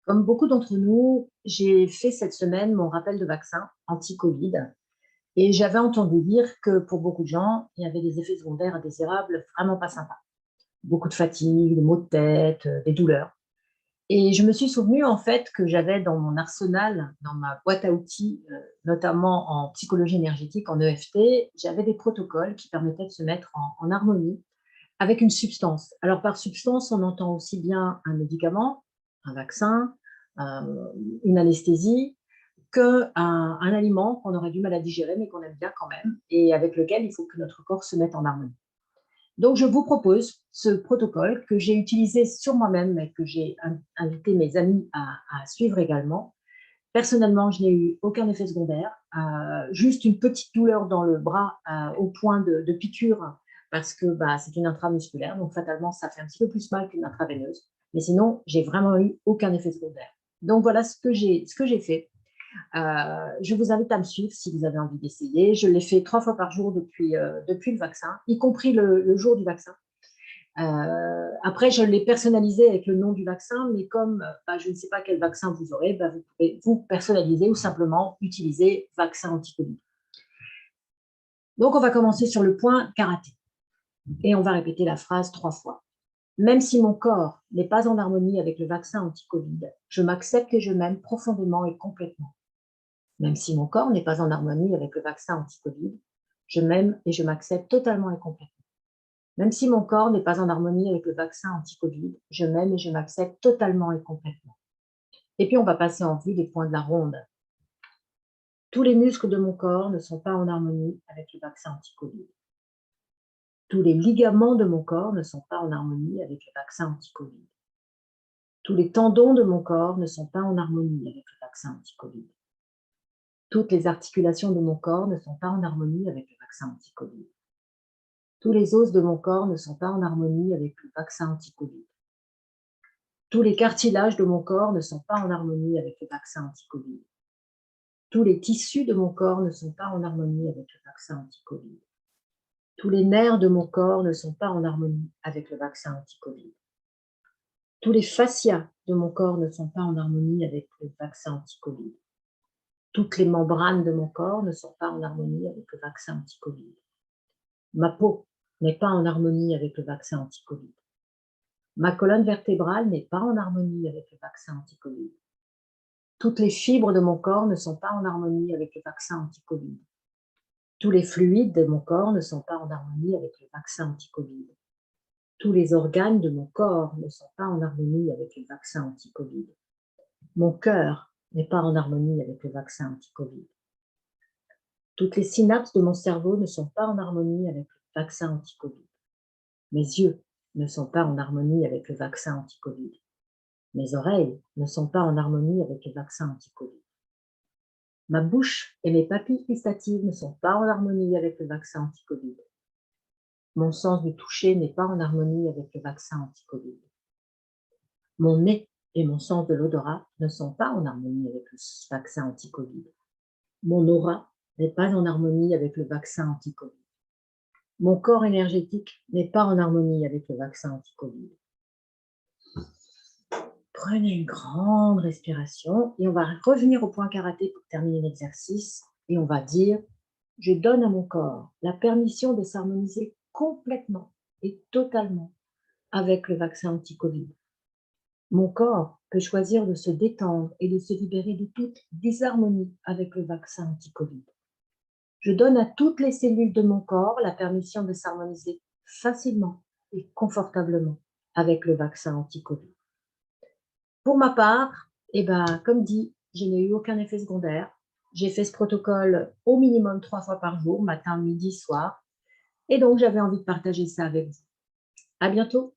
Comme beaucoup d'entre nous, j'ai fait cette semaine mon rappel de vaccin anti-Covid et j'avais entendu dire que pour beaucoup de gens, il y avait des effets secondaires indésirables vraiment pas sympas. Beaucoup de fatigue, des maux de tête, des douleurs. Et je me suis souvenue en fait que j'avais dans mon arsenal, dans ma boîte à outils, notamment en psychologie énergétique, en EFT, j'avais des protocoles qui permettaient de se mettre en harmonie avec une substance. Alors par substance, on entend aussi bien un médicament, un vaccin, une anesthésie, qu'un un aliment qu'on aurait du mal à digérer, mais qu'on aime bien quand même et avec lequel il faut que notre corps se mette en harmonie. Donc je vous propose ce protocole que j'ai utilisé sur moi-même et que j'ai invité mes amis à suivre également. Personnellement, je n'ai eu aucun effet secondaire, juste une petite douleur dans le bras, au point de piqûre parce que, bah, c'est une intramusculaire, donc fatalement, ça fait un petit peu plus mal qu'une intraveineuse. Mais sinon, j'ai vraiment eu aucun effet secondaire. Donc voilà ce que j'ai fait. Je vous invite à me suivre si vous avez envie d'essayer. Je l'ai fait 3 fois par jour depuis le vaccin, y compris le jour du vaccin. Après, je l'ai personnalisé avec le nom du vaccin, mais comme bah, je ne sais pas quel vaccin vous aurez, bah, vous pouvez vous personnaliser ou simplement utiliser vaccin anti-Covid. Donc, on va commencer sur le point karaté et on va répéter la phrase 3 fois. Même si mon corps n'est pas en harmonie avec le vaccin anti-Covid, je m'accepte et je m'aime profondément et complètement. Même si mon corps n'est pas en harmonie avec le vaccin anti-Covid, je m'aime et je m'accepte totalement et complètement. Même si mon corps n'est pas en harmonie avec le vaccin anti-Covid, je m'aime et je m'accepte totalement et complètement. Et puis, on va passer en vue des points de la ronde. Tous les muscles de mon corps ne sont pas en harmonie avec le vaccin anti-Covid. Tous les ligaments de mon corps ne sont pas en harmonie avec le vaccin anti-Covid. Tous les tendons de mon corps ne sont pas en harmonie avec le vaccin anti-Covid. Toutes les articulations de mon corps ne sont pas en harmonie avec le vaccin anti-Covid. Tous les os de mon corps ne sont pas en harmonie avec le vaccin anti-Covid. Tous les cartilages de mon corps ne sont pas en harmonie avec le vaccin anti-Covid. Tous les tissus de mon corps ne sont pas en harmonie avec le vaccin anti-Covid. Tous les nerfs de mon corps ne sont pas en harmonie avec le vaccin anti-Covid. Tous les fascias de mon corps ne sont pas en harmonie avec le vaccin anti-Covid. Toutes les membranes de mon corps ne sont pas en harmonie avec le vaccin anti-Covid. Ma peau n'est pas en harmonie avec le vaccin anti-Covid. Ma colonne vertébrale n'est pas en harmonie avec le vaccin anti-Covid. Toutes les fibres de mon corps ne sont pas en harmonie avec le vaccin anti-Covid. Tous les fluides de mon corps ne sont pas en harmonie avec le vaccin anti-Covid. Tous les organes de mon corps ne sont pas en harmonie avec le vaccin anti-Covid. Mon cœur n'est pas en harmonie avec le vaccin anti-Covid. Toutes les synapses de mon cerveau ne sont pas en harmonie avec le vaccin anti-Covid. Mes yeux ne sont pas en harmonie avec le vaccin anti-Covid. Mes oreilles ne sont pas en harmonie avec le vaccin anti-Covid. Ma bouche et mes papilles gustatives ne sont pas en harmonie avec le vaccin anti-Covid. Mon sens du toucher n'est pas en harmonie avec le vaccin anti-Covid. Mon nez et mon sens de l'odorat ne sont pas en harmonie avec le vaccin anti-Covid. Mon aura n'est pas en harmonie avec le vaccin anti-Covid. Mon corps énergétique n'est pas en harmonie avec le vaccin anti-Covid. Prenez une grande respiration et on va revenir au point karaté pour terminer l'exercice. Et on va dire, je donne à mon corps la permission de s'harmoniser complètement et totalement avec le vaccin anti-Covid. Mon corps peut choisir de se détendre et de se libérer de toute dysharmonie avec le vaccin anti-Covid. Je donne à toutes les cellules de mon corps la permission de s'harmoniser facilement et confortablement avec le vaccin anti-Covid. Pour ma part, eh ben, comme dit, je n'ai eu aucun effet secondaire. J'ai fait ce protocole au minimum 3 fois par jour, matin, midi, soir. Et donc, j'avais envie de partager ça avec vous. À bientôt.